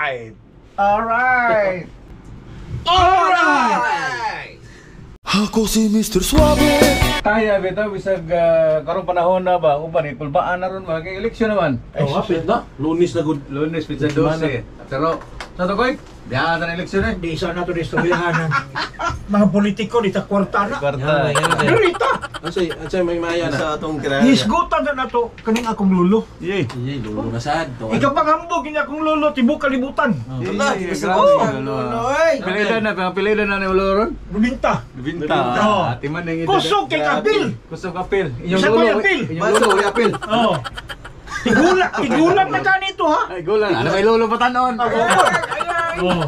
Alright! Alright! Alright! Ako si Mr. Suave. Kaya bitaw bisag karong panahon na ba uban ipulbaan na ron mga eleksyon naman. Oh, hapit na. Lunes na good. Lunes pizza 12. Pero sa to koy, diha sa eleksyon eh. Di isa na to istoryahanan. Mga politiko dita kwarta na. Kwarta. Dirita. Ansay may maya na. Sa atong kiraya. Hisgutan na nato kaning akong lulo. Yey. Iyay, lulo na sad. Ikapanghambog ini akong lulo tibok kalibutan. Wala, di ba sa Pililan na ni Oloron. Rubinta. Binta. Oo. Ati man ning Kusog kay Kabil. Kusog kapil. Isa ko yung apil. Inyong lulo way apil. Oh. Tigulat na kanito ha. Ay gulan. Ano may lulo patanon? Oh.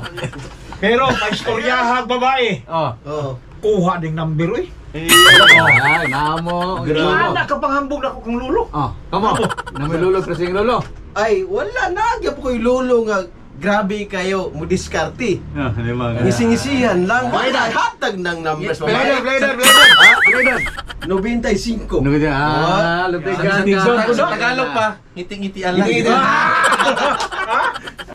Pero paistoryahan babae. Oh. Oo. Kuha ding number eh. Ay, namo. Ana kapanghambog na ko kung lulo. Oh, kamo. Na may lulo presing lulo. Ay, wala na. Gyap ko'y lulo nga. Grabe kayo, mo diskarte. Ah, di ba? Ngisi-ngisihan lang. Ay, hatag ng numbers. Blader. 95. Ano ka lupig ka. Sa Tagalog pa, ngiti-ngitian lang.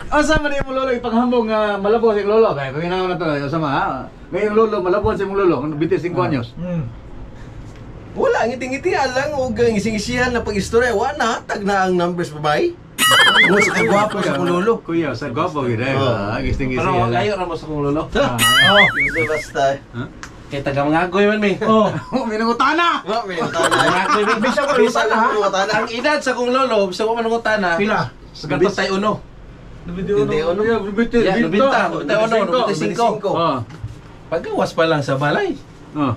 Asa man mo lolo ipanghambog nga malabo si lolo kay paginaw na to sama ha. May lolo malabo si mong lolo kung bitis 5 anyos. Wala, ngiti-ngitian lang. O ngisi-ngisihan na pag-istorya. Wala, hatag na ang numbers babae. Mo sa kagwapo sa kululo. Kuya, sa gwapo gid ay. Gising Pero gising. layo ra mo sa kong lolo. Oh, basta. Kay taga mangagoy man mi. Oh. Minungutana. Wa, may tana. Bisa ko Bisa lupa lang ha. mo tana. Ang edad sa kong lolo, bisa ko manungutana. Pila. Gatos tay uno. Hindi, ano? Bitis. Ya, nubinta uno, nubinta 5. Oh. Paggawas pa lang sa balay. Oh.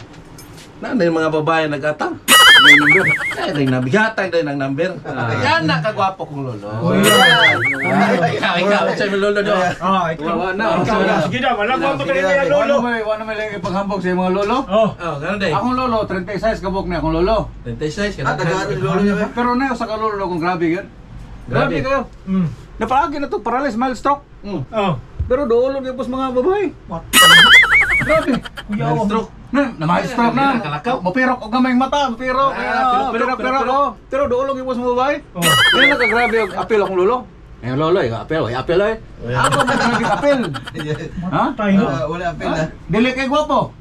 Na yung mga babae nag-atang. May number. Ay, rin nabigatang din ang number. Yan na kagwapo kong lolo. Ikaw, siya yung lolo do. Ah, ikaw. Wala na. Ikaw na. Sige na, wala ko Sige pa na, rin lolo. Wala may lang ipanghambog sa mga lolo. Oh. Oh, ganun din. Akong lolo 36 kabok na akong lolo. 26 Ah, tagaan yung lolo niya. Pero na sa kalolo kung grabe yan. Grabe kayo. Napaagi na to paralyzed mild stroke. Oh. Pero doolog yung mga babae. What? Grabe. Kuya, Stroke. Na mild stroke na. Nakalakaw. Mapirok og gamay mata, mapirok. Pirok. Pero doolog yung mga babae. Oh. Kaya nakagrabe yung apel akong lolo. Eh lolo, apel eh. Ako ba naging apel? Ha? Tayo no. Wala apel na. Dili kay gwapo.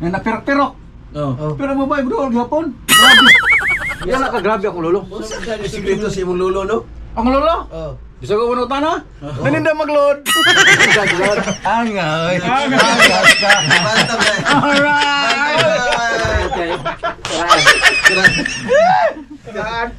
Napirok-pirok. Oh. Pero babae doolog gyapon. Grabe. Yan nakagrabe akong lolo. Sa yung sikreto sa imong lulo, no? Ang lolo? Oh. Bisa ko uno tana? Naninda mag-load. Angay. Bantang na. Alright. Alright.